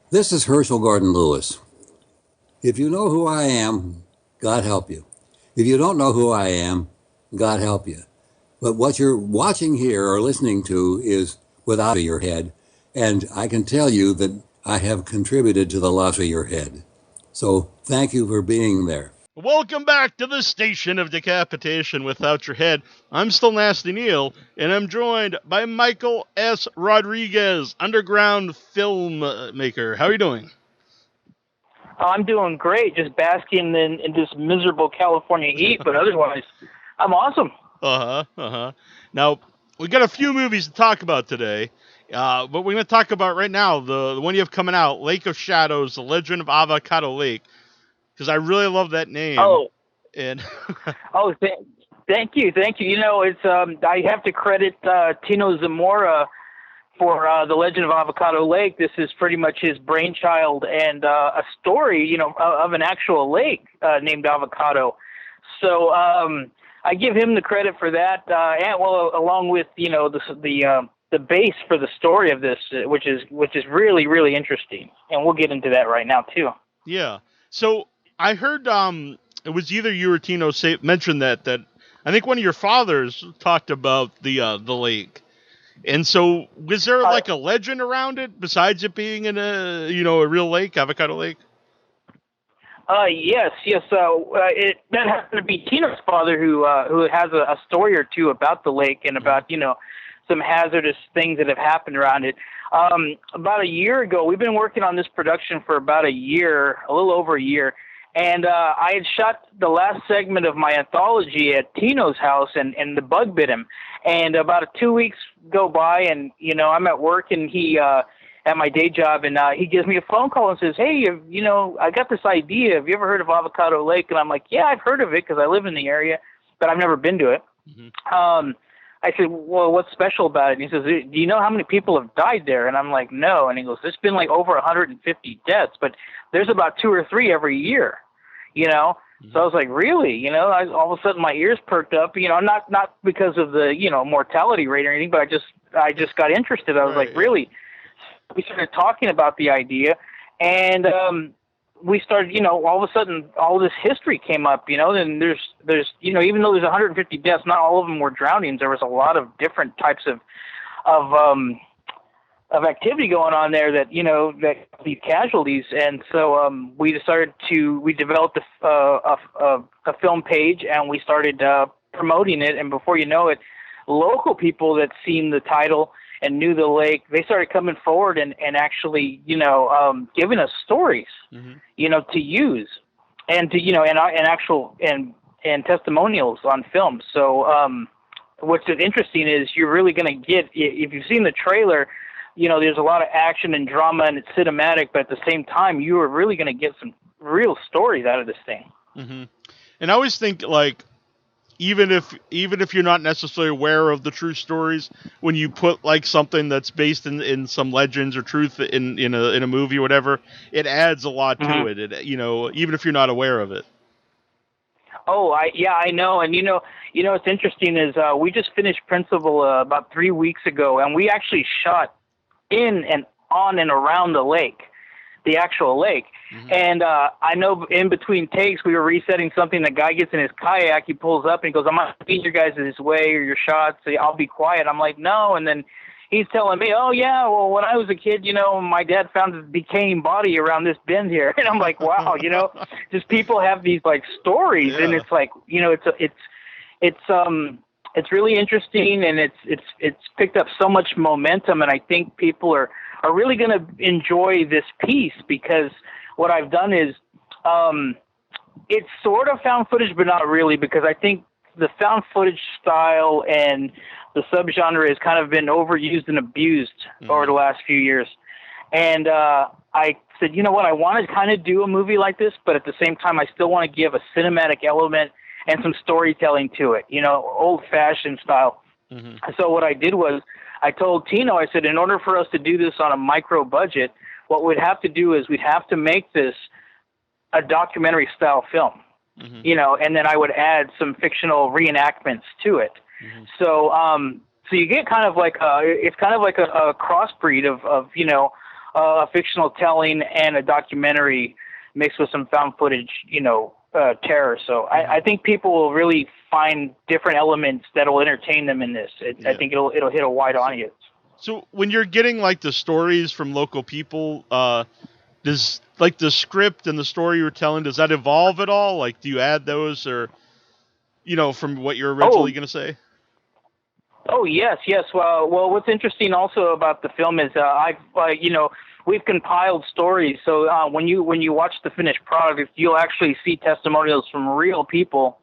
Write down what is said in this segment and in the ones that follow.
This is Herschel Gordon Lewis. If you know who I am, God help you. If you don't know who I am, God help you. But what you're watching here or listening to is without your head, and I can tell you that I have contributed to the loss of your head. So thank you for being there. Welcome back to the Station of Decapitation Without Your Head. I'm still Nasty Neil, and I'm joined by Michael S. Rodriguez, underground filmmaker. How are you doing? I'm doing great, just basking in this miserable California heat, but otherwise, I'm awesome. Now, we got a few movies to talk about today, but we're going to talk about right now the one you have coming out, Lake of Shadows, The Legend of Avocado Lake, because I really love that name. Oh, And oh, thank you. You know, it's I have to credit Tino Zamora for The Legend of Avocado Lake. This is pretty much his brainchild and a story, you know, of an actual lake named Avocado. So I give him the credit for that, and well, along with the base for the story of this, which is really really interesting, and we'll get into that right now too. yeah, so I heard it was either you or Tino mentioned that I think one of your fathers talked about the lake. And so, was there like a legend around it besides it being in a real lake, Avocado Lake? Yes. That happened to be Tino's father, who has a story or two about the lake and about some hazardous things that have happened around it. About a year ago, we've been working on this production for about a year, a little over a year, and I had shot the last segment of my anthology at Tino's house, and the bug bit him. And about 2 weeks go by, and I'm at work, and he at my day job, and he gives me a phone call and says, "Hey, I got this idea. Have you ever heard of Avocado Lake?" And I'm like, "Yeah, I've heard of it because I live in the area, but I've never been to it." Mm-hmm. I said, "Well, what's special about it?" And he says, "Do you know how many people have died there?" And I'm like, "No." And he goes, "There's been like over 150 deaths, but there's about 2 or 3 every year, you know." Mm-hmm. So I was like, "Really?" All of a sudden my ears perked up, not because of the, mortality rate or anything, but I just got interested. I was like, "Really?" We started talking about the idea, and we started, all of a sudden, all this history came up, and there's, even though there's 150 deaths, not all of them were drownings. There was a lot of different types of activity going on there that, that these casualties. And so we developed a film page, and we started promoting it. And before you know it, local people that seen the title and knew the lake, they started coming forward and actually, giving us stories, mm-hmm. To use and to, and testimonials on film. So what's interesting is you're really going to get, if you've seen the trailer, there's a lot of action and drama and it's cinematic, but at the same time, you are really going to get some real stories out of this thing. Mm-hmm. And I always think, like, even if you're not necessarily aware of the true stories, when you put like something that's based in some legends or truth in a movie or whatever, it adds a lot to mm-hmm. it. Even if you're not aware of it. Oh, I know. And what's interesting is we just finished Principal about 3 weeks ago, and we actually shot in and on and around the lake, the actual lake. Mm-hmm. And I know in between takes we were resetting something. The guy gets in his kayak, he pulls up and he goes, "I'm not feeding your guys this way or your shots. So I'll be quiet." I'm like, "No." And then he's telling me, "Oh yeah, well when I was a kid, my dad found his decaying body around this bend here." And I'm like, "Wow, just people have these like stories." Yeah. And it's like, it's really interesting, and it's picked up so much momentum, and I think people are really going to enjoy this piece, because what I've done is it's sort of found footage, but not really, because I think the found footage style and the subgenre has kind of been overused and abused over the last few years. And I said, you know what, I want to kind of do a movie like this, but at the same time, I still want to give a cinematic element and some storytelling to it, old-fashioned style. Mm-hmm. So what I did was I told Tino, I said, in order for us to do this on a micro budget, what we'd have to do is we'd have to make this a documentary-style film, mm-hmm. And then I would add some fictional reenactments to it. Mm-hmm. So you get kind of like it's kind of like a crossbreed of a fictional telling and a documentary mixed with some found footage, terror. So I think people will really find different elements that will entertain them in this. I think it'll hit a wide audience. So when you're getting like the stories from local people, does like the script and the story you're telling, does that evolve at all? Like, do you add those, or from what you're originally going to say? Oh yes. Well, what's interesting also about the film is we've compiled stories. So when you watch the finished product, you'll actually see testimonials from real people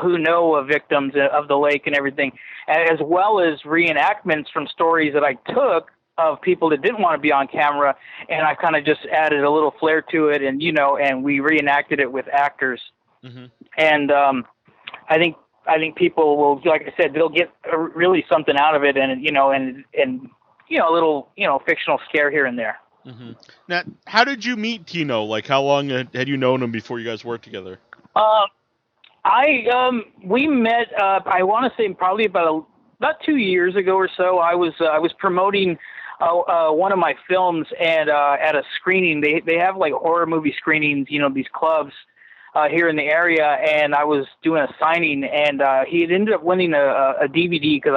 who know victims of the lake and everything, as well as reenactments from stories that I took of people that didn't want to be on camera, and I kind of just added a little flair to it, and and we reenacted it with actors. Mm-hmm. And I think people will, like I said, they'll get really something out of it, and a little fictional scare here and there. Mm-hmm. Now, how did you meet Kino? Like, how long had you known him before you guys worked together? We met. I want to say probably about 2 years ago or so. I was promoting one of my films, and at a screening, they have like horror movie screenings, these clubs here in the area, and I was doing a signing, and he had ended up winning a DVD because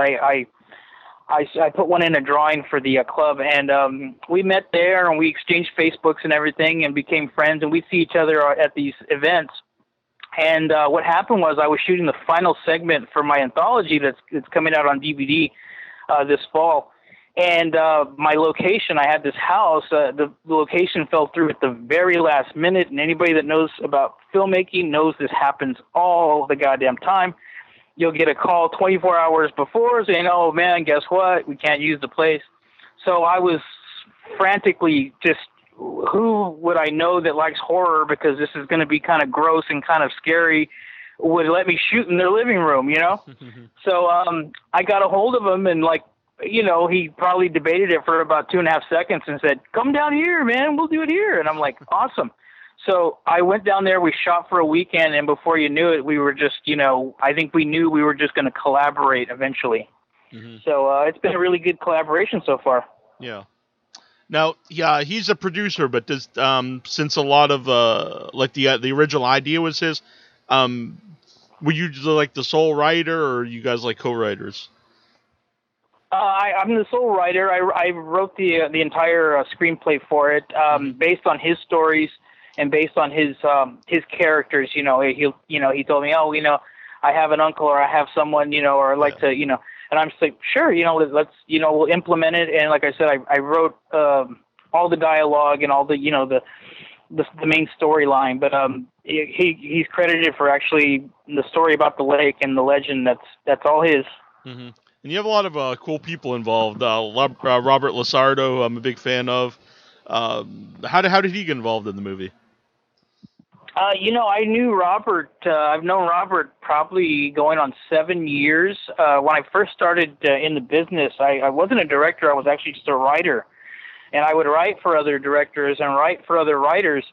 I put one in a drawing for the club, and we met there, and we exchanged Facebooks and everything, and became friends, and we'd see each other at these events. And what happened was I was shooting the final segment for my anthology that's coming out on DVD this fall. And my location, I had this house, the location fell through at the very last minute, and anybody that knows about filmmaking knows this happens all the goddamn time. You'll get a call 24 hours before saying, oh, man, guess what? We can't use the place. So I was frantically just, who would I know that likes horror, because this is going to be kind of gross and kind of scary, would let me shoot in their living room, So I got a hold of him, and he probably debated it for about 2.5 seconds and said, come down here, man, we'll do it here. And I'm like, awesome. So I went down there, we shot for a weekend, and before you knew it, we were just, I think we knew we were just going to collaborate eventually. Mm-hmm. So it's been a really good collaboration so far. Yeah. Now, yeah, he's a producer, but does since a lot of the original idea was his, were you like the sole writer, or are you guys like co-writers? I'm the sole writer. I wrote the entire screenplay for it, based on his stories and based on his characters. He told me, I have an uncle, or I have someone, or I'd like to, and I'm just like, sure, let's, we'll implement it. And like I said, I wrote all the dialogue and all the, the main storyline, but he's credited for actually the story about the lake and the legend. That's all his. Mm-hmm. And you have a lot of cool people involved. Robert Lasardo, I'm a big fan of. How did he get involved in the movie? I knew Robert. I've known Robert probably going on 7 years. When I first started in the business, I wasn't a director. I was actually just a writer. And I would write for other directors and write for other writers.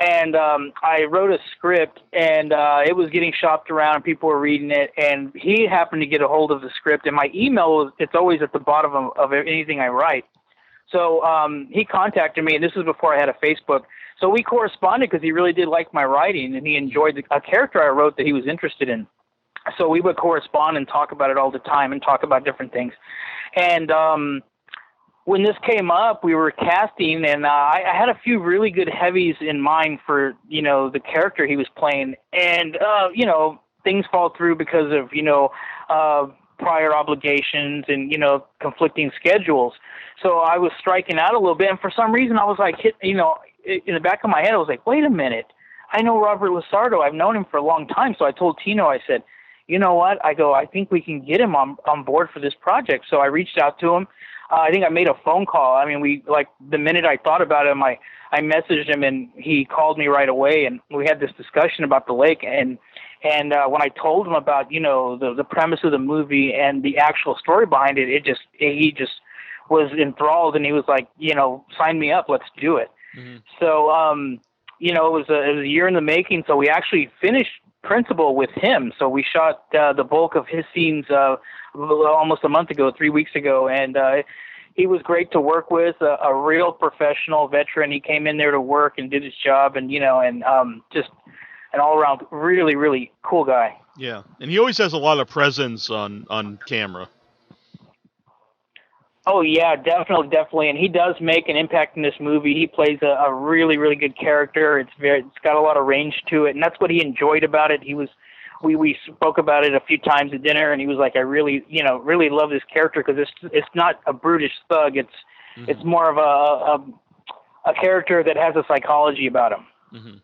And I wrote a script, and it was getting shopped around. People were reading it, and he happened to get a hold of the script. And my email, it's always at the bottom of anything I write. So he contacted me, and this was before I had a Facebook. So we corresponded because he really did like my writing, and he enjoyed a character I wrote that he was interested in. So we would correspond and talk about it all the time and talk about different things. And when this came up, we were casting, and I had a few really good heavies in mind for, the character he was playing. And, things fall through because of, prior obligations and, conflicting schedules. So I was striking out a little bit. And for some reason, I was like, in the back of my head, I was like, wait a minute. I know Robert Lasardo. I've known him for a long time. So I told Tino, I said, you know what? I think we can get him on board for this project. So I reached out to him. I think I made a phone call. I mean, the minute I thought about him, I messaged him, and he called me right away, and we had this discussion about the lake. And when I told him about, the premise of the movie and the actual story behind it, he just was enthralled, and he was like, sign me up, let's do it. Mm-hmm. So, it was a year in the making. So we actually finished principal with him. So we shot the bulk of his scenes almost a month ago, 3 weeks ago, and he was great to work with, a real professional veteran. He came in there to work and did his job, and just an all around really, really cool guy. Yeah, and he always has a lot of presence on camera. Oh yeah, definitely, and he does make an impact in this movie. He plays a really, really good character. It's got a lot of range to it, and that's what he enjoyed about it. We spoke about it a few times at dinner, and he was like, I really love this character because it's not a brutish thug. It's more of a character that has a psychology about him. Mm-hmm.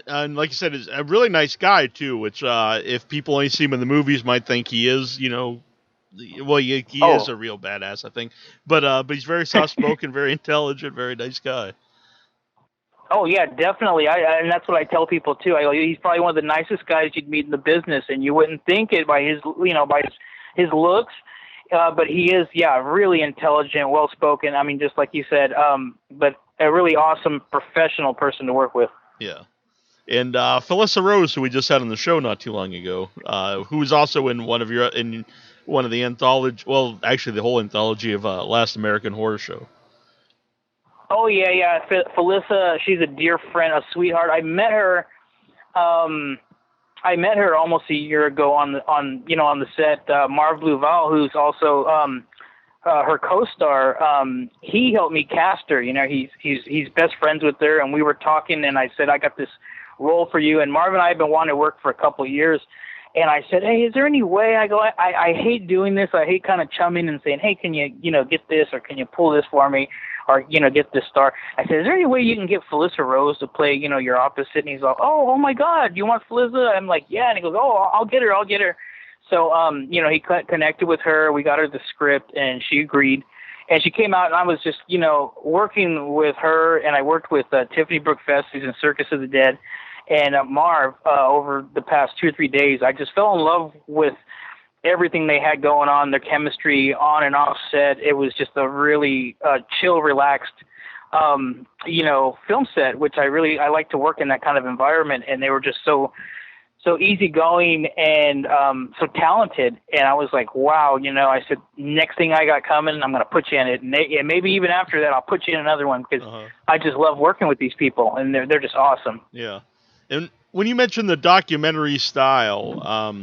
And like you said, is a really nice guy too. Which if people only see him in the movies, might think he is, well, he is a real badass, I think. But he's very soft-spoken, very intelligent, very nice guy. Oh yeah, definitely. And that's what I tell people too. He's probably one of the nicest guys you'd meet in the business, and you wouldn't think it by his his looks. But he is, really intelligent, well-spoken. I mean, just like you said, but a really awesome professional person to work with. Yeah. And Felissa Rose, who we just had on the show not too long ago, who was also in one of the anthology, well, actually the whole anthology of Last American Horror Show. Oh yeah. Felissa, she's a dear friend, a sweetheart. I met her almost a year ago on the set. Marv Bluval, who's also her co-star, he helped me cast her. He's best friends with her, and we were talking, and I said, I got this role for you. And Marv and I have been wanting to work for a couple of years. And I said, hey, is there any way? I hate doing this. I hate kind of chumming and saying, hey, can you, get this, or can you pull this for me, or, get this star? I said, is there any way you can get Felissa Rose to play, your opposite? And he's like, oh my God, you want Felissa? I'm like, yeah. And he goes, oh, I'll get her. So, he connected with her. We got her the script, and she agreed. And she came out, and I was just, working with her, and I worked with Tiffany Brooke Fest, who's in Circus of the Dead, and Marv, over the past 2 or 3 days. I just fell in love with everything they had going on, their chemistry on and off set. It was just a really chill, relaxed, film set, which I like to work in that kind of environment. And they were just so easygoing and so talented. And I was like, wow, I said, next thing I got coming, I'm going to put you in it. And maybe even after that, I'll put you in another one, because I just love working with these people, and they're just awesome. Yeah. And when you mentioned the documentary style,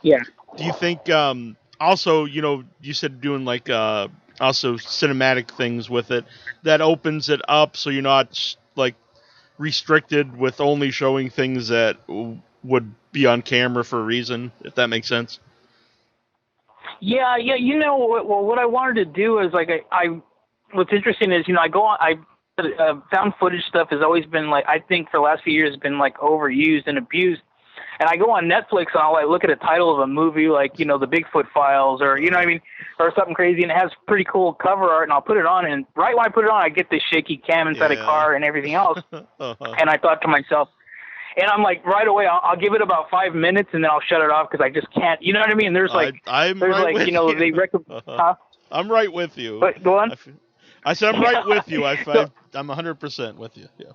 do you think also, you said doing like also cinematic things with it, that opens it up so you're not like restricted with only showing things that would be on camera for a reason, if that makes sense? Yeah. What I wanted to do is what's interesting is, found footage stuff has always been I think for the last few years has been overused and abused. And I go on Netflix and I'll look at a title of a movie the Bigfoot Files, or or something crazy, and it has pretty cool cover art, and I'll put it on, and right when I put it on, I get this shaky cam inside a car and everything else. And I thought to myself, and I'm like, right away, I'll give it about 5 minutes, and then I'll shut it off because I just can't. You know what I mean? There's I'm right with you. But go on. I said I'm right with you. I'm 100% with you. Yeah.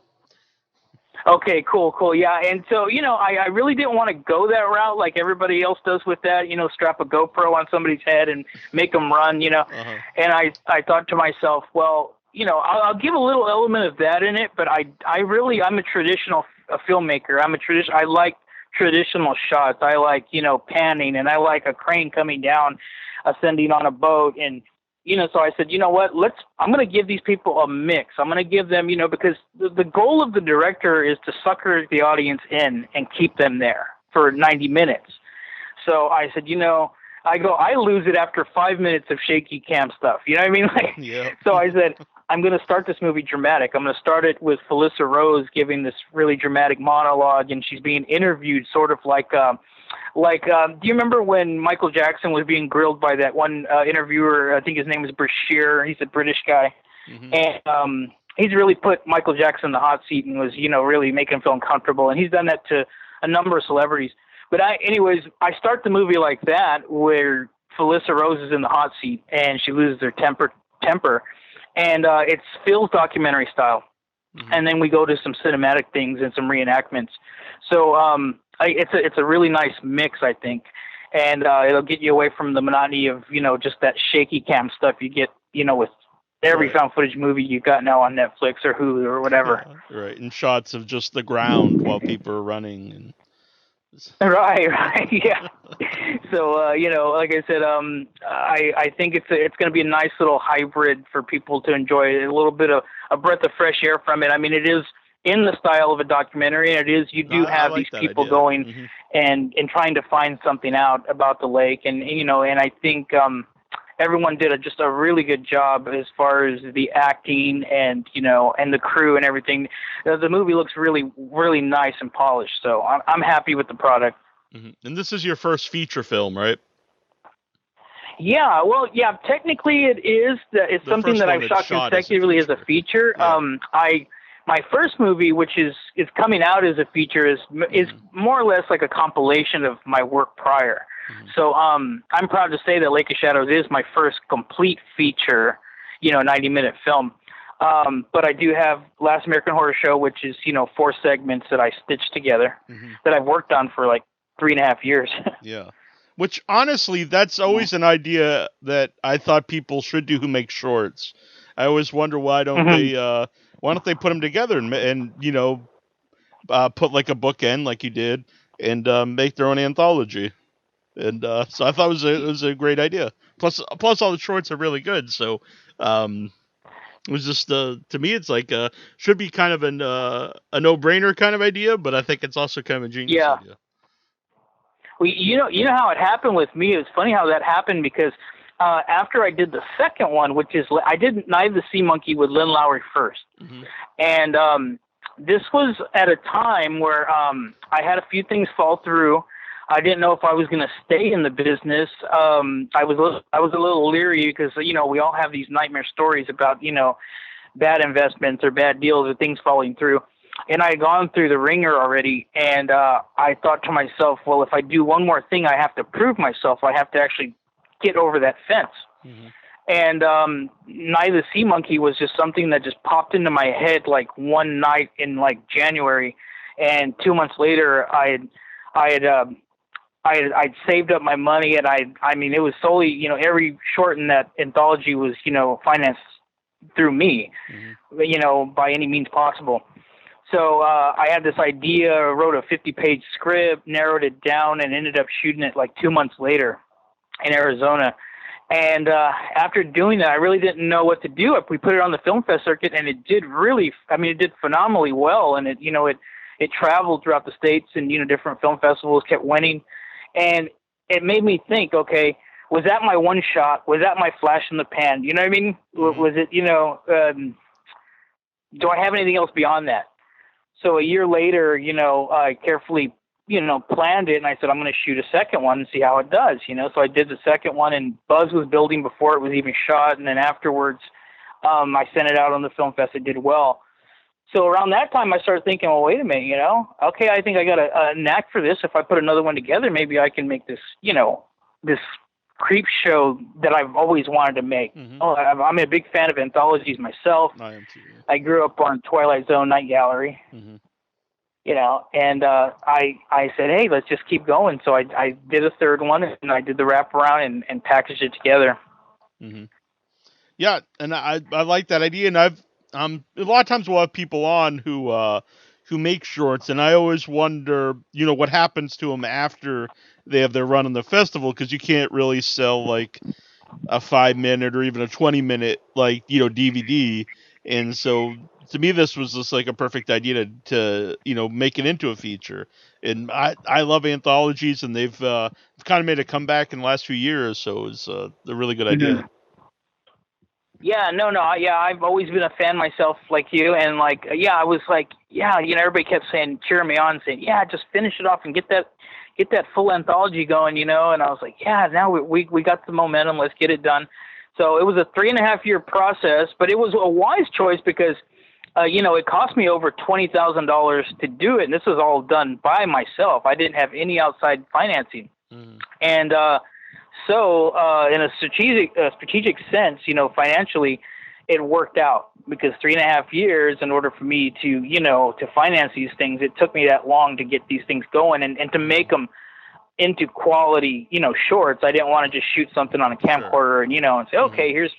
Okay, cool. Yeah, and so, I really didn't want to go that route like everybody else does with that, strap a GoPro on somebody's head and make them run, And I thought to myself, well, I'll give a little element of that in it, but I'm a traditional filmmaker. I like traditional shots. I like, panning, and I like a crane coming down, ascending on a boat, and so I said, you know what, I'm going to give these people a mix. I'm going to give them, because the goal of the director is to sucker the audience in and keep them there for 90 minutes. So I said, I lose it after 5 minutes of shaky cam stuff. You know what I mean? Yeah. So I said, I'm going to start this movie dramatic. I'm going to start it with Felissa Rose giving this really dramatic monologue, and she's being interviewed sort of do you remember when Michael Jackson was being grilled by that one interviewer? I think his name was Bashir. He's a British guy. Mm-hmm. And he's really put Michael Jackson in the hot seat and was, really making him feel uncomfortable. And he's done that to a number of celebrities. But I start the movie like that, where Felissa Rose is in the hot seat and she loses her temper. And it's Phil's documentary style. Mm-hmm. And then we go to some cinematic things and some reenactments. So it's a really nice mix, I think. And it'll get you away from the monotony of, just that shaky cam stuff you get, with every Right. found footage movie you got now on Netflix or Hulu or whatever. Yeah, right. And shots of just the ground while people are running. And Right, yeah. So, like I said, I think it's going to be a nice little hybrid for people to enjoy, a little bit of a breath of fresh air from it. I mean, it is in the style of a documentary, and you do I have like these that people idea. going Mm-hmm. and trying to find something out about the lake, and I think everyone did just a really good job as far as the acting and and the crew and everything. The movie looks really, really nice and polished, so I'm happy with the product. Mm-hmm. And this is your first feature film, right? Yeah, well, yeah, technically it is. It's The something first that one I've that's shot shot as a consecutively as a feature. feature. Yeah. My first movie, which is coming out as a feature, is more or less like a compilation of my work prior. Mm-hmm. So I'm proud to say that Lake of Shadows is my first complete feature, 90-minute film. But I do have Last American Horror Show, which is 4 segments that I stitched together that I've worked on for like 3.5 years. Yeah. Which honestly, that's always an idea that I thought people should do who make shorts. I always wonder why don't they put them together and put like a bookend like you did and make their own anthology. And so I thought it was a great idea. Plus all the shorts are really good. So it was just to me it's like should be kind of a no-brainer kind of idea, but I think it's also kind of a genius idea. Well, you know how it happened with me. It was funny how that happened because after I did the second one, which is I did Night of the Sea Monkey with Lynn Lowery first, and this was at a time where I had a few things fall through. I didn't know if I was going to stay in the business. I was a little leery because we all have these nightmare stories about bad investments or bad deals or things falling through. And I had gone through the ringer already, and I thought to myself, well, if I do one more thing, I have to prove myself. I have to actually get over that fence. And Night of the Sea Monkey was just something that just popped into my head like one night in like January, and 2 months later, I'd saved up my money, and I mean, it was solely every short in that anthology was financed through me, by any means possible. So I had this idea, wrote a 50-page script, narrowed it down, and ended up shooting it like 2 months later in Arizona. And after doing that, I really didn't know what to do. We put it on the film fest circuit, and it did phenomenally well. And it traveled throughout the states and different film festivals, kept winning. And it made me think, okay, was that my one shot? Was that my flash in the pan? You know what I mean? Was it, do I have anything else beyond that? So a year later, I carefully, planned it, and I said, I'm going to shoot a second one and see how it does, So I did the second one, and buzz was building before it was even shot, and then afterwards, I sent it out on the film fest. It did well. So around that time, I started thinking, well, wait a minute, okay, I think I got a knack for this. If I put another one together, maybe I can make this, this creep show that I've always wanted to make. I'm a big fan of anthologies myself. I am too. Yeah. I grew up on Twilight Zone Night Gallery, and I said, hey, let's just keep going. So I did a third one, and I did the wraparound and packaged it together. Yeah, and I like that idea, and I've a lot of times we'll have people on who make shorts, and I always wonder, what happens to them after they have their run in the festival, because you can't really sell like a 5-minute or even a 20-minute DVD, and so to me this was just like a perfect idea to make it into a feature. And I love anthologies, and they've kind of made a comeback in the last few years, so it's a really good idea. Yeah, I've always been a fan myself, like you, and I was like, everybody kept saying, cheering me on, saying, just finish it off and get that full anthology going, and I was like, now we got the momentum, let's get it done. So it was a 3.5-year process, but it was a wise choice because, it cost me over $20,000 to do it, and this was all done by myself. I didn't have any outside financing, and so in a strategic sense, financially, it worked out because 3.5 years in order for me to to finance these things, it took me that long to get these things going and to make them into quality shorts. I didn't want to just shoot something on a camcorder and and say, okay, here's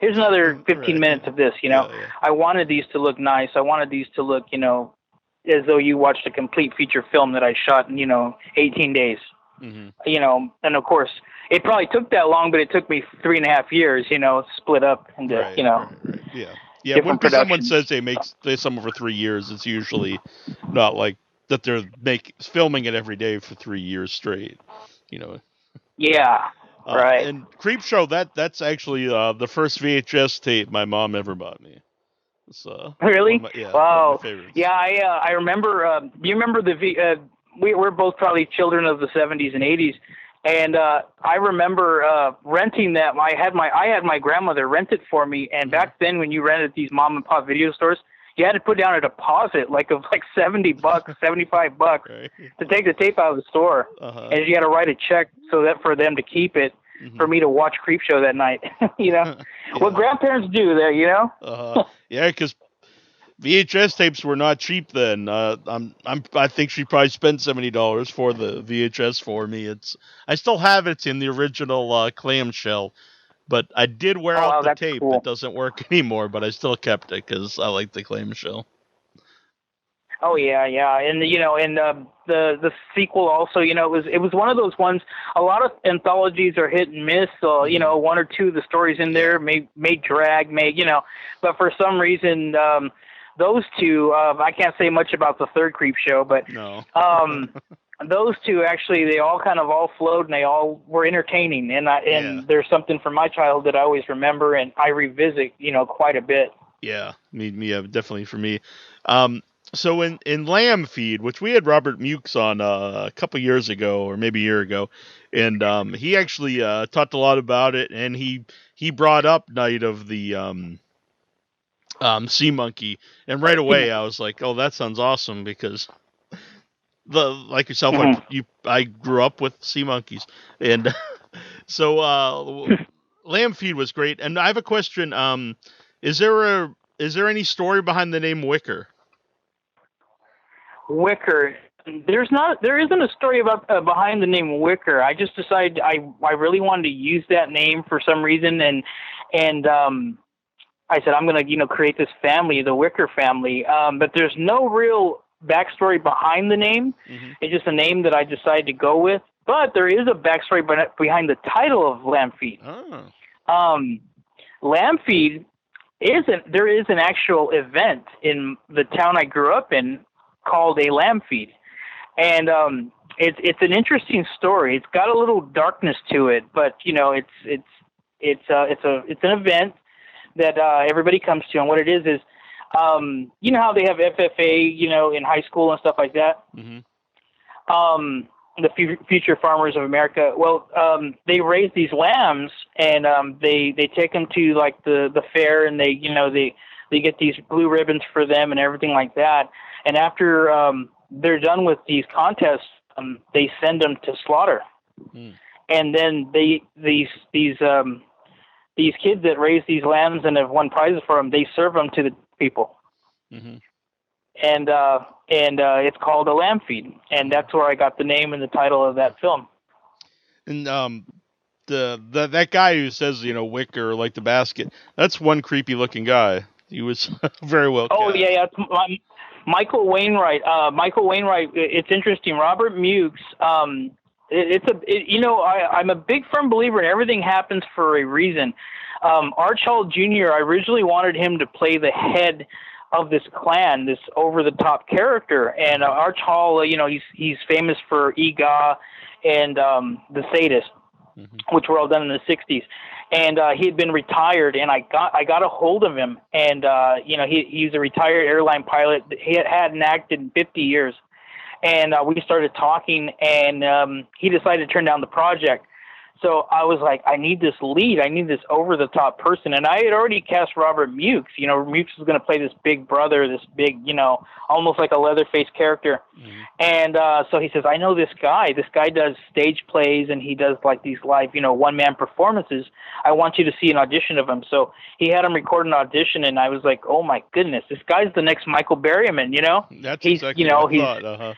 here's another 15 minutes of this, Yeah. I wanted these to look nice. I wanted these to look, as though you watched a complete feature film that I shot in, 18 days. Mm-hmm. And of course, it probably took that long, but it took me 3.5 years, split up into, Right. Yeah. Yeah, when different someone productions. says they some over 3 years, it's usually not like that they're filming it every day for 3 years straight, Yeah, right. And Creepshow, that's actually the first VHS tape my mom ever bought me. It's, Really? one of my, Wow. one of my favorites. Yeah, I remember. You remember we're both probably children of the 70s and 80s, and I remember renting that. I had my grandmother rent it for me, and back then when you rented these mom and pop video stores, you had to put down a deposit of $70, $75 Right. to take the tape out of the store, and you had to write a check so that for them to keep it. For me to watch Creepshow that night, what grandparents do there, Yeah, because VHS tapes were not cheap then. I think she probably spent $70 for the VHS for me. I still have it in the original clamshell, but I did wear out the tape. Cool. It doesn't work anymore, but I still kept it because I like the clamshell. Oh yeah, and the sequel also, it was one of those ones. A lot of anthologies are hit and miss. So one or two of the stories in there may drag, but for some reason those two, I can't say much about the third Creepshow, but no. Those two actually, they all kind of all flowed and they all were entertaining, and there's something from my childhood that I always remember and I revisit quite a bit. Yeah, definitely for me. So in Lamb Feed, which we had Robert Mukes on a couple years ago, or maybe a year ago, and he actually talked a lot about it, and he brought up Night of the Sea Monkey, and right away I was like, oh, that sounds awesome, because like yourself, I grew up with sea monkeys, and so Lamb Feed was great. And I have a question: is there any story behind the name Wicker? Wicker. There isn't a story about behind the name Wicker. I just decided I really wanted to use that name for some reason, and I said I'm going to create this family, the Wicker family. But there's no real backstory behind the name. It's just a name that I decided to go with. But there is a backstory behind the title of Lamb Feed. Oh. Lamb Feed there is an actual event in the town I grew up in called a lamb feed, and it's an interesting story. It's got a little darkness to it, but it's an event that everybody comes to, and what it is how they have FFA in high school and stuff like that. The Future Farmers of America. Well, they raise these lambs, and they take them to like the fair, and they get these blue ribbons for them and everything like that. And after they're done with these contests, they send them to slaughter. And then these kids that raise these lambs and have won prizes for them, they serve them to the people. And it's called a lamb feed, and that's where I got the name and the title of that film. And that guy who says Wicker, like the basket, that's one creepy looking guy. He was very well cast. Oh yeah, it's Michael Wainwright. It's interesting. Robert Mukes. I'm a big firm believer in everything happens for a reason. Arch Hall Jr., I originally wanted him to play the head of this clan, this over-the-top character. And Arch Hall, he's famous for EGA and The Sadist, which were all done in the 60s. And he had been retired, and I got a hold of him. And, he's a retired airline pilot. He hadn't acted in 50 years. And we started talking, and he decided to turn down the project. So I was like, I need this lead. I need this over-the-top person. And I had already cast Robert Mukes. Mukes was going to play this big brother, this big, almost like a Leatherface character. And so he says, I know this guy. This guy does stage plays, and he does like these live, one-man performances. I want you to see an audition of him. So he had him record an audition, and I was like, oh, my goodness, this guy's the next Michael Berryman, That's exactly what I thought.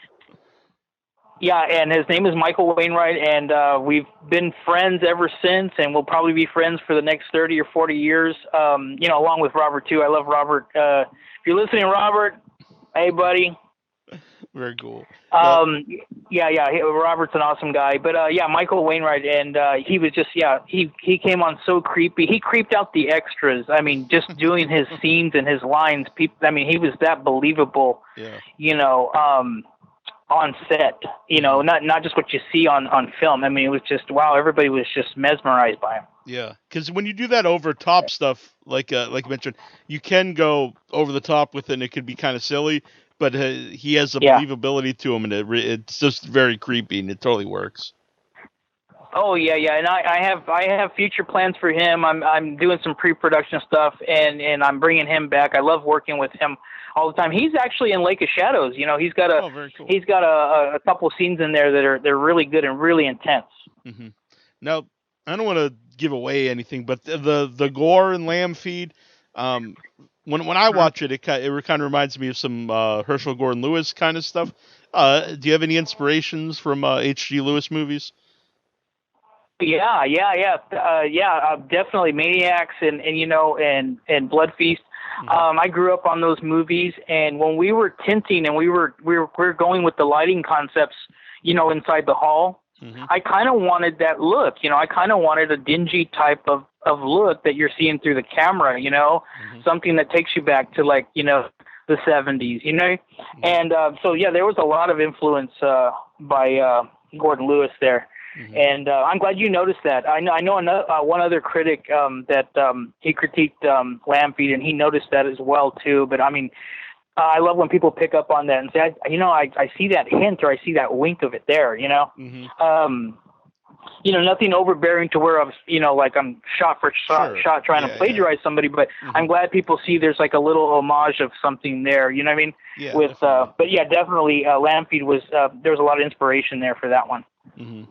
Yeah, and his name is Michael Wainwright, and we've been friends ever since, and we'll probably be friends for the next 30 or 40 years, along with Robert, too. I love Robert. If you're listening, Robert, hey, buddy. Very cool. Robert's an awesome guy. But, Michael Wainwright, and he was just, he came on so creepy. He creeped out the extras. I mean, just doing his scenes and his lines. He was that believable, on set, not just what you see on film. I mean, it was just, wow, everybody was just mesmerized by him. Yeah, because when you do that over top stuff, like you mentioned, you can go over the top with it, and it could be kind of silly, but he has a believability to him, and it's just very creepy, and it totally works. Oh yeah, and I have future plans for him. I'm doing some pre-production stuff, and I'm bringing him back. I love working with him all the time. He's actually in Lake of Shadows. He's got he's got a couple scenes in there that they're really good and really intense. Mm-hmm. Now, I don't want to give away anything, but the gore and lamb feed, when I watch it, it kind of reminds me of some Herschel Gordon Lewis kind of stuff. Do you have any inspirations from H.G. Lewis movies? Yeah, definitely Maniacs and Blood Feast. Mm-hmm. I grew up on those movies, and when we were tinting and we were going with the lighting concepts, inside the hall, mm-hmm. I kind of wanted that look. I kind of wanted a dingy type of look that you're seeing through the camera. Mm-hmm. Something that takes you back to the 70s. Mm-hmm. And there was a lot of influence by Gordon Lewis there. Mm-hmm. And I'm glad you noticed that. I know one other critic that he critiqued lamb feed, and he noticed that as well too. But I mean, I love when people pick up on that and say, I see that hint, or I see that wink of it there. Mm-hmm. Nothing overbearing to where I'm shot for shot trying to plagiarize somebody. But mm-hmm. I'm glad people see there's like a little homage of something there. You know what I mean? Yeah. Definitely, lamb feed was there was a lot of inspiration there for that one. Mm-hmm.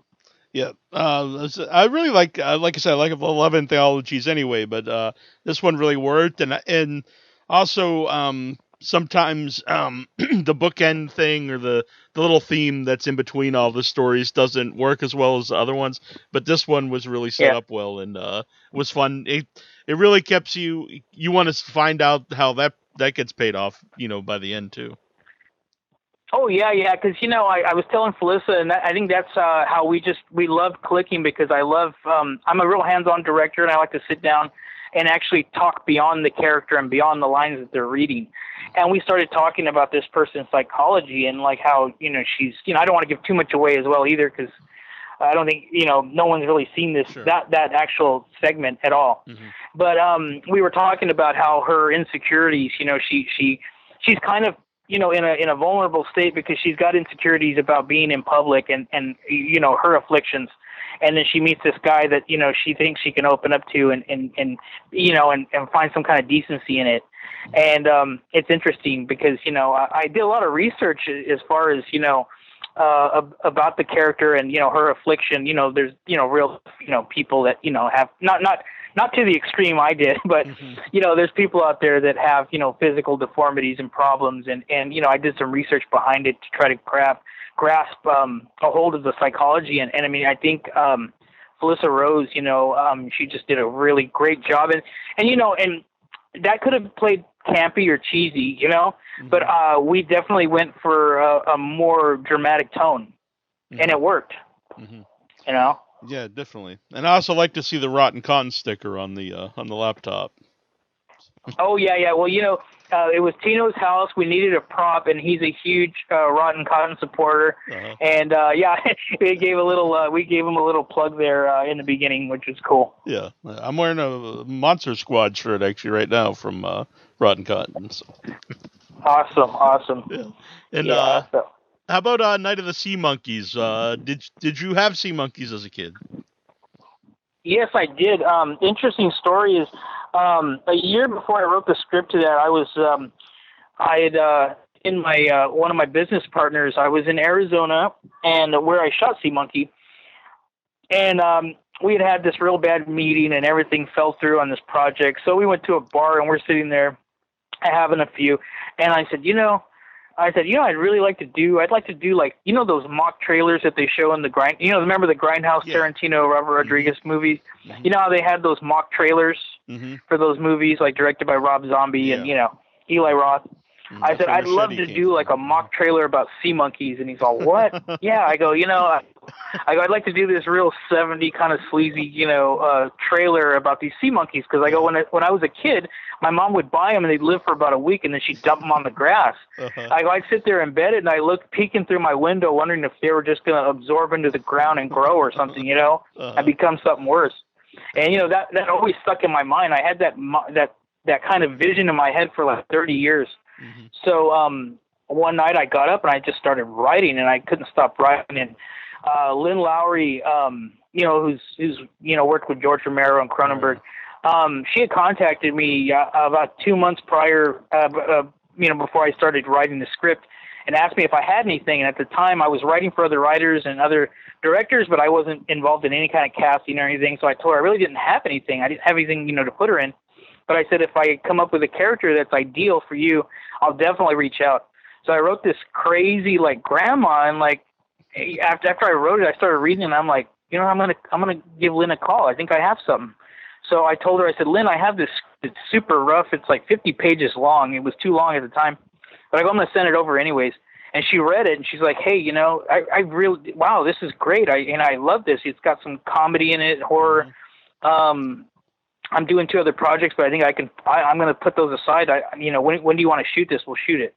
Yeah, I really like I said, I like 11 theologies anyway, but this one really worked, and also sometimes the bookend thing or the little theme that's in between all the stories doesn't work as well as the other ones, but this one was really set up well and was fun. It really keeps you want to find out how that gets paid off, by the end too. Oh, yeah, because, I was telling Felissa, and I think that's how we love clicking, because I love, I'm a real hands-on director, and I like to sit down and actually talk beyond the character and beyond the lines that they're reading. And we started talking about this person's psychology and, how, she's, I don't want to give too much away as well either, because I don't think, no one's really seen this, sure. that actual segment at all. Mm-hmm. But we were talking about how her insecurities, she's kind of, in a vulnerable state because she's got insecurities about being in public and her afflictions. And then she meets this guy that, she thinks she can open up to and find some kind of decency in it. And it's interesting because, I did a lot of research as far as, about the character and, her affliction. There's, real, people that, have not to the extreme I did, but, mm-hmm. There's people out there that have, physical deformities and problems. And I did some research behind it to try to grasp a hold of the psychology. And I mean, I think Felissa Rose, she just did a really great job. And that could have played campy or cheesy, mm-hmm. but we definitely went for a more dramatic tone. Mm-hmm. And it worked, mm-hmm. Yeah, definitely. And I also like to see the Rotten Cotton sticker on the laptop. Oh, yeah. Well, it was Tino's house. We needed a prop, and he's a huge Rotten Cotton supporter. Uh-huh. And, we gave him a little plug there in the beginning, which was cool. Yeah. I'm wearing a Monster Squad shirt, actually, right now from Rotten Cotton. So. Awesome. Yeah. And, how about Night of the Sea Monkeys? Did you have sea monkeys as a kid? Yes, I did. Interesting story is a year before I wrote the script to that, I had in my one of my business partners. I was in Arizona, and where I shot Sea Monkey, and we had this real bad meeting, and everything fell through on this project. So we went to a bar, and we're sitting there having a few, and I said, I said, I'd really like to do. I'd like to do like those mock trailers that they show in the grind. Remember the Grindhouse Tarantino Robert Rodriguez movies? Mm-hmm. You know how they had those mock trailers for those movies, like directed by Rob Zombie and Eli Roth. I said, I'd love to do like a mock trailer about sea monkeys. And he's all, what? Yeah. I go, I'd like to do this real 70s kind of sleazy, trailer about these sea monkeys. Because I go, when I was a kid, my mom would buy them and they'd live for about a week and then she'd dump them on the grass. I go, I'd sit there in bed and I look peeking through my window, wondering if they were just going to absorb into the ground and grow or something, and become something worse. And, that always stuck in my mind. I had that kind of vision in my head for like 30 years. Mm-hmm. So one night I got up and I just started writing, and I couldn't stop writing. And Lynn Lowery, who's worked with George Romero and Cronenberg, she had contacted me about 2 months prior, before I started writing the script, and asked me if I had anything. And at the time, I was writing for other writers and other directors, but I wasn't involved in any kind of casting or anything. So I told her I really didn't have anything. I didn't have anything, to put her in. But I said, if I come up with a character that's ideal for you, I'll definitely reach out. So I wrote this crazy, like, grandma, and like after I wrote it, I started reading, and I'm like, I'm gonna give Lynn a call. I think I have something. So I told her, I said, Lynn, I have this. It's super rough. It's like 50 pages long. It was too long at the time, but I go, I'm gonna send it over anyways. And she read it, and she's like, hey, I really, wow, this is great. I love this. It's got some comedy in it, horror. I'm doing 2 other projects, but I think I'm going to put those aside. When do you want to shoot this? We'll shoot it.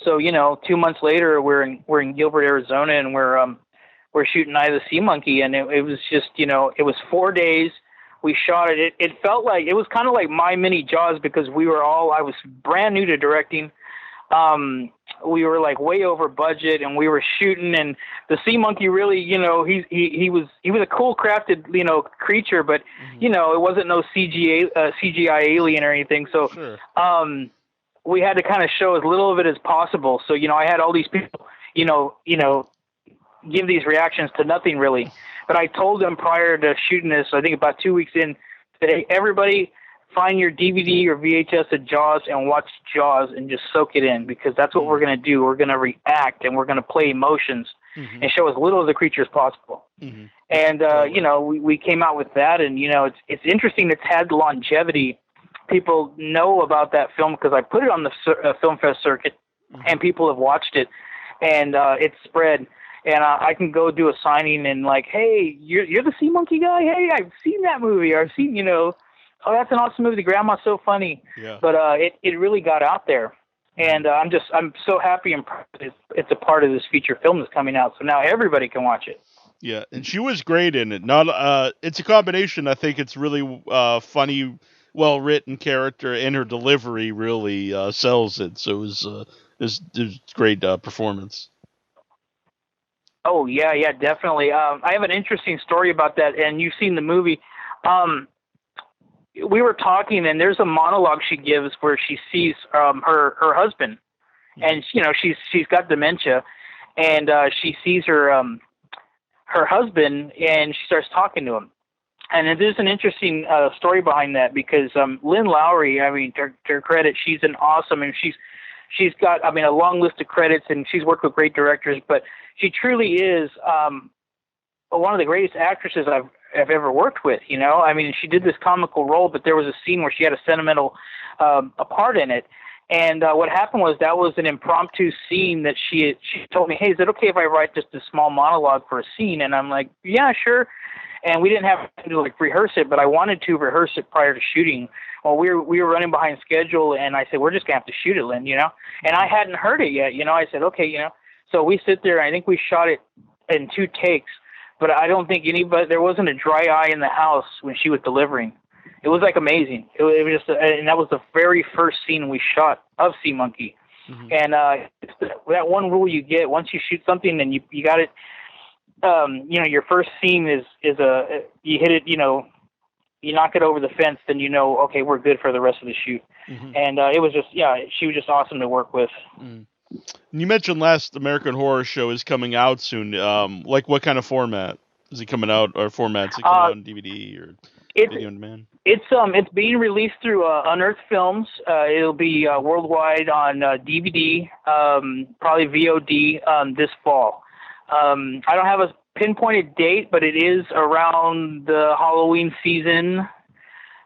So, 2 months later, we're in Gilbert, Arizona, and we're shooting Eye of the Sea Monkey. And it was just, it was 4 days. We shot it. It felt like, it was kind of like my mini Jaws, because I was brand new to directing. We were like way over budget, and we were shooting, and the sea monkey really, he was a cool crafted, creature, but it wasn't no CGI alien or anything. So, sure. We had to kind of show as little of it as possible. So, I had all these people, give these reactions to nothing really. But I told them prior to shooting this, I think about 2 weeks in, that, hey, everybody, find your DVD or VHS of Jaws and watch Jaws and just soak it in, because that's what we're going to do. We're going to react, and we're going to play emotions and show as little of the creature as possible. Mm-hmm. And, we came out with that, and, it's interesting. It's had longevity. People know about that film because I put it on the Film Fest circuit, and people have watched it, and it's spread. And I can go do a signing and like, hey, you're the Sea Monkey guy? Hey, I've seen that movie. Or I've seen, oh, that's an awesome movie. The grandma's so funny. Yeah. But it really got out there. And I'm so happy and proud that it's a part of this feature film that's coming out. So now everybody can watch it. Yeah, and she was great in it. It's a combination. I think it's really funny, well-written character, and her delivery really sells it. So it was great performance. Oh, yeah, definitely. I have an interesting story about that, and you've seen the movie. We were talking, and there's a monologue she gives where she sees her husband, and she's got dementia, and she sees her husband, and she starts talking to him. And there's an interesting story behind that, because Lynn Lowery, I mean, to her credit, she's an awesome, and she's got, I mean, a long list of credits, and she's worked with great directors, but she truly is one of the greatest actresses I've ever worked with. I mean, she did this comical role, but there was a scene where she had a sentimental a part in it. And what happened was that was an impromptu scene that she told me, hey, is it okay if I write just a small monologue for a scene? And I'm like, yeah, sure. And we didn't have to like rehearse it, but I wanted to rehearse it prior to shooting. Well, we were running behind schedule, and I said, we're just gonna have to shoot it, Lynn, And I hadn't heard it yet, I said, okay, So we sit there, and I think we shot it in 2 takes, but I don't think there wasn't a dry eye in the house when she was delivering. It was like amazing. It was just, and that was the very first scene we shot of Sea Monkey. Mm-hmm. And that one rule you get once you shoot something, and you got it. Your first scene is you hit it. You knock it over the fence, then okay, we're good for the rest of the shoot. Mm-hmm. And it was just, she was just awesome to work with. Mm. You mentioned Last American Horror Show is coming out soon. Like what kind of format is it coming out, or formats? Is it coming out on DVD or video on demand? It's being released through Unearthed Films. It'll be worldwide on DVD, probably VOD this fall. I don't have a pinpointed date, but it is around the Halloween season,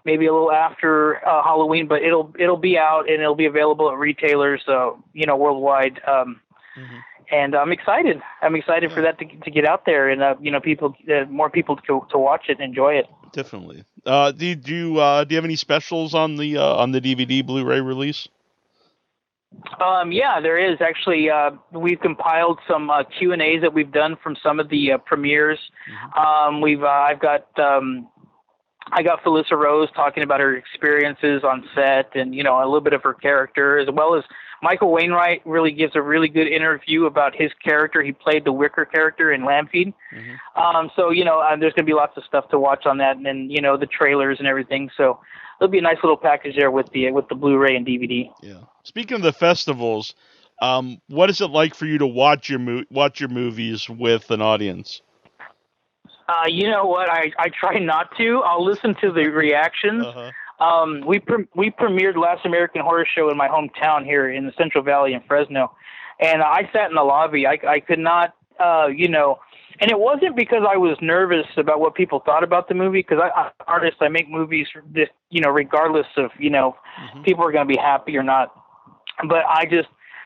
maybe a little after Halloween. But it'll be out and it'll be available at retailers, worldwide. And I'm excited. For that to get out there and more people to watch it and enjoy it. Definitely. Do you have any specials on the DVD Blu-ray release? Yeah, there is actually. We've compiled some Q&As that we've done from some of the premieres. I got Felissa Rose talking about her experiences on set and a little bit of her character, as well as Michael Wainwright really gives a really good interview about his character. He played the Wicker character in Lamb Feed. So there's going to be lots of stuff to watch on that, and then the trailers and everything. So there'll be a nice little package there with the Blu-ray and DVD. Yeah. Speaking of the festivals, what is it like for you to watch your movies with an audience? You know what? I try not to. I'll listen to the reactions. We premiered Last American Horror Show in my hometown here in the Central Valley in Fresno, and I sat in the lobby. I could not, and it wasn't because I was nervous about what people thought about the movie, because I'm an artist. I make movies, just, regardless of, people are going to be happy or not. But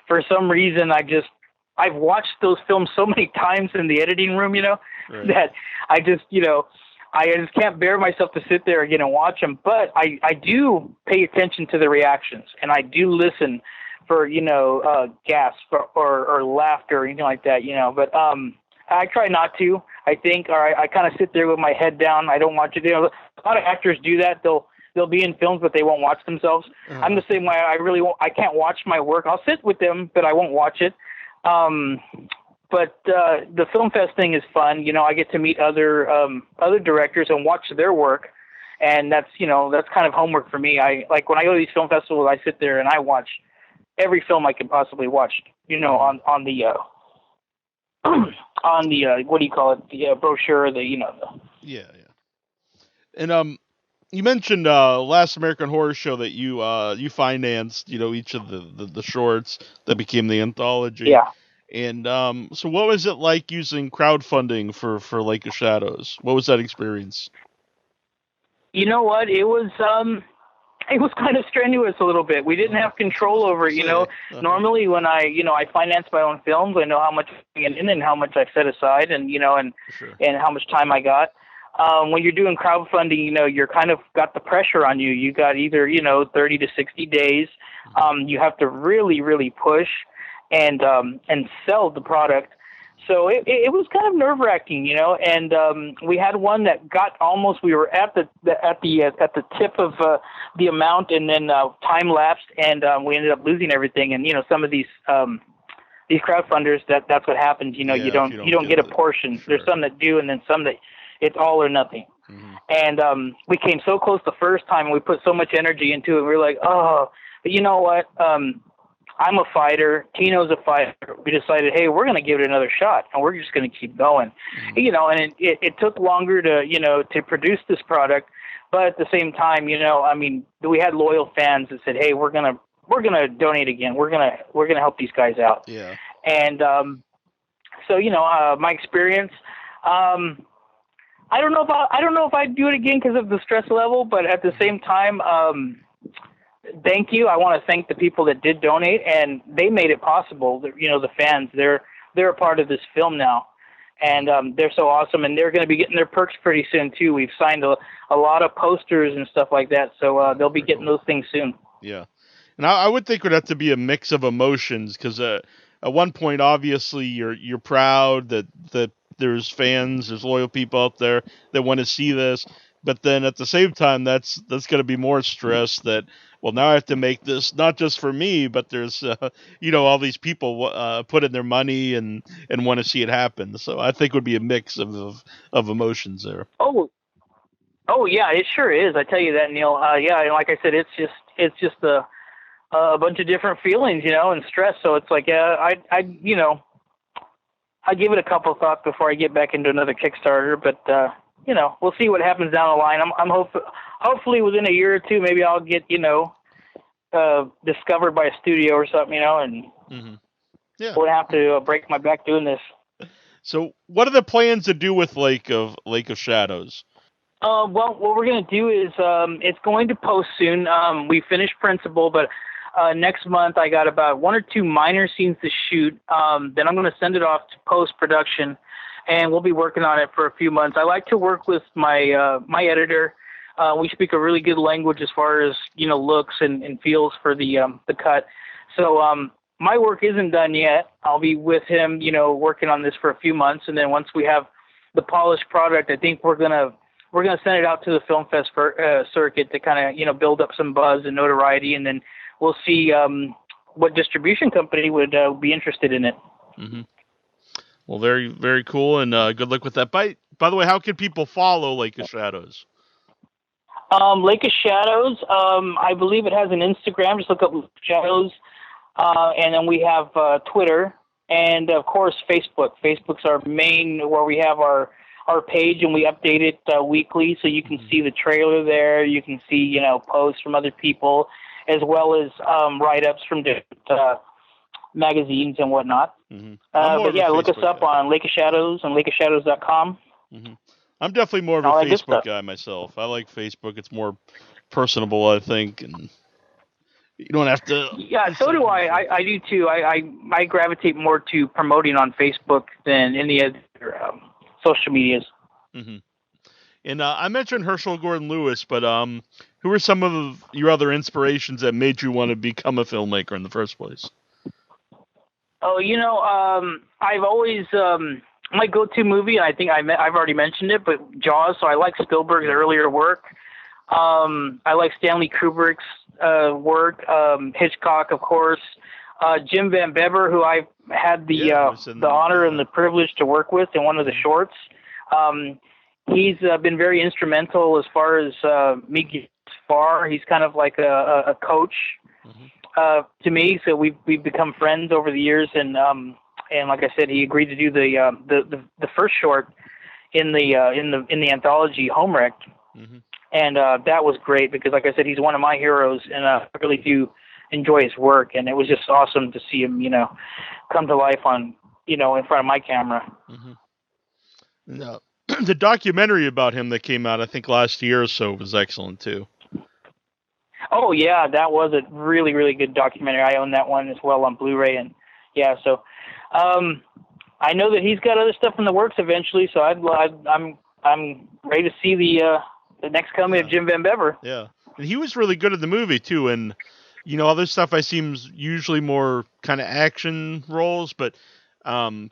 for some reason, I've watched those films so many times in the editing room, right, that I just can't bear myself to sit there again and watch them. But I do pay attention to the reactions, and I do listen for, gasps or laughter or anything like that, But I try not to, I think, or I kind of sit there with my head down. I don't watch it. A lot of actors do that. They'll be in films, but they won't watch themselves. I'm the same way. I can't watch my work. I'll sit with them, but I won't watch it. But the film fest thing is fun. I get to meet other directors and watch their work, and that's kind of homework for me. When I go to these film festivals, I sit there and I watch every film I can possibly watch. On the what do you call it? The brochure. Yeah. And you mentioned Last American Horror Show that you financed. Each of the shorts that became the anthology. Yeah. And so what was it like using crowdfunding for Lake of Shadows? What was that experience? You know what? It was kind of strenuous a little bit. We didn't have control over it, Normally when I finance my own films, I know how much I'm in and how much I've set aside and and how much time I got. When you're doing crowdfunding, you're kind of got the pressure on you. You got either, 30 to 60 days. You have to really, really push and sell the product. So it was kind of nerve-wracking, and we had one that got almost, we were at the tip of the amount, and then time lapsed, and we ended up losing everything. And some of these crowdfunders, that's what happens. You don't get a portion. Sure. There's some that do, and then some that it's all or nothing. And we came so close the first time, and we put so much energy into it. And we were like, oh, but you know what? I'm a fighter. Tino's a fighter. We decided, hey, we're going to give it another shot, and we're just going to keep going. And it took longer to produce this product, but at the same time, we had loyal fans that said, hey, we're going to donate again. We're going to help these guys out. Yeah. And so my experience. I don't know if I'd do it again because of the stress level, but at the same time, thank you. I want to thank the people that did donate, and they made it possible. The fans, they're a part of this film now, and they're so awesome, and they're going to be getting their perks pretty soon too. We've signed a lot of posters and stuff like that, so they'll be getting those things soon. Yeah, and I would think it would have to be a mix of emotions, because at one point, obviously, you're proud that there's fans, there's loyal people out there that want to see this. But then at the same time, that's going to be more stress that, well, now I have to make this not just for me, but there's, all these people put in their money and want to see it happen. So I think it would be a mix of emotions there. Oh yeah, it sure is. I tell you that, Neil. Yeah, and like I said, it's just a bunch of different feelings, and stress. So it's like, I give it a couple thoughts before I get back into another Kickstarter, but we'll see what happens down the line. I'm hopefully within a year or two, maybe I'll get, discovered by a studio or something, and won't have to break my back doing this. So what are the plans to do with Lake of Shadows? Well, what we're going to do is it's going to post soon. We finished principal, but next month I got about 1 or 2 minor scenes to shoot. Then I'm going to send it off to post-production, and we'll be working on it for a few months. I like to work with my my editor. We speak a really good language as far as, looks and feels for the cut. So my work isn't done yet. I'll be with him, working on this for a few months, and then once we have the polished product, I think we're gonna send it out to the film fest circuit to kind of build up some buzz and notoriety, and then we'll see what distribution company would be interested in it. Mm-hmm. Well, very, very cool, and good luck with that. By the way, how can people follow Lake of Shadows? Lake of Shadows, I believe it has an Instagram. Just look up Shadows. And then we have Twitter and, of course, Facebook. Facebook's our main, where we have our page, and we update it weekly, so you can see the trailer there. You can see, posts from other people, as well as write-ups from different magazines and whatnot. Mm-hmm. But, yeah, look us up on Lake of Shadows and lakeofshadows.com. Mm-hmm. I'm definitely more of a Facebook guy myself. I like Facebook. It's more personable, I think, and you don't have to. Yeah, so do I. I do too. I gravitate more to promoting on Facebook than any other social medias. Mm-hmm. And I mentioned Herschel Gordon Lewis, but who are some of your other inspirations that made you want to become a filmmaker in the first place? Oh, I've always my go-to movie. I think I've already mentioned it, but Jaws. So I like Spielberg's earlier work. I like Stanley Kubrick's work, Hitchcock, of course, Jim Van Bever, who I've had the honor and the privilege to work with in one of the shorts. He's been very instrumental as far as me getting far. He's kind of like a coach to me, so we've become friends over the years, and like I said, he agreed to do the first short in the anthology Homewreck. Mm-hmm. And that was great because, like I said, he's one of my heroes, and I really do enjoy his work. And it was just awesome to see him, come to life on, in front of my camera. Mm-hmm. No, the documentary about him that came out, I think, last year or so was excellent too. Oh yeah, that was a really, really good documentary. I own that one as well on Blu-ray, and yeah, so I know that he's got other stuff in the works eventually. So I'm ready to see the next coming of Jim Van Bever. Yeah. And he was really good at the movie too. And, other stuff I seems usually more kind of action roles, but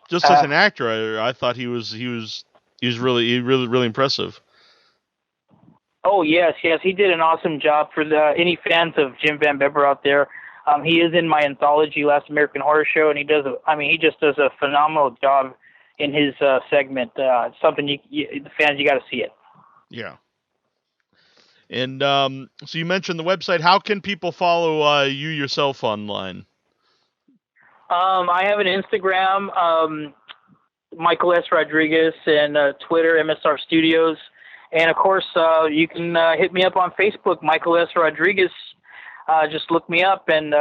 just as an actor, I thought he was really impressive. Oh yes. He did an awesome job for any fans of Jim Van Bever out there. He is in my anthology, Last American Horror Show, and he just does a phenomenal job in his segment. It's something the fans, you got to see it. Yeah. And so you mentioned the website. How can people follow you yourself online? I have an Instagram, Michael S. Rodriguez, and Twitter, MSR Studios. And, of course, you can hit me up on Facebook, Michael S. Rodriguez. Just look me up, and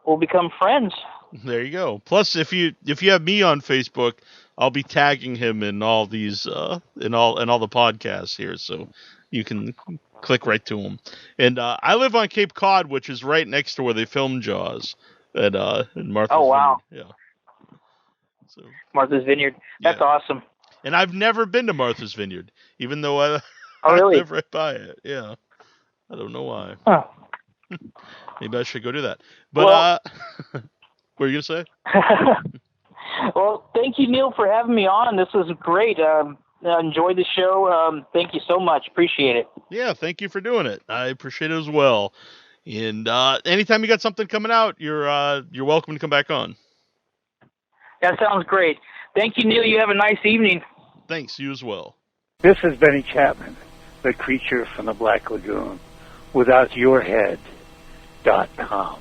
we'll become friends. There you go. Plus, if you have me on Facebook, I'll be tagging him in all these in all the podcasts here, so you can click right to him. And I live on Cape Cod, which is right next to where they filmed Jaws at in Martha's Oh wow! Vineyard. Yeah. So Martha's Vineyard. That's awesome. And I've never been to Martha's Vineyard, even though I live right by it. Yeah. I don't know why. Huh. Maybe I should go do that. But what were you gonna say? Well, thank you, Neil, for having me on. This was great. Enjoyed the show. Thank you so much. Appreciate it. Yeah, thank you for doing it. I appreciate it as well. And anytime you got something coming out, you're welcome to come back on. That sounds great. Thank you, Neil. You have a nice evening. Thanks. You as well. This is Benny Chapman, the creature from the Black Lagoon, withoutyourhead.com.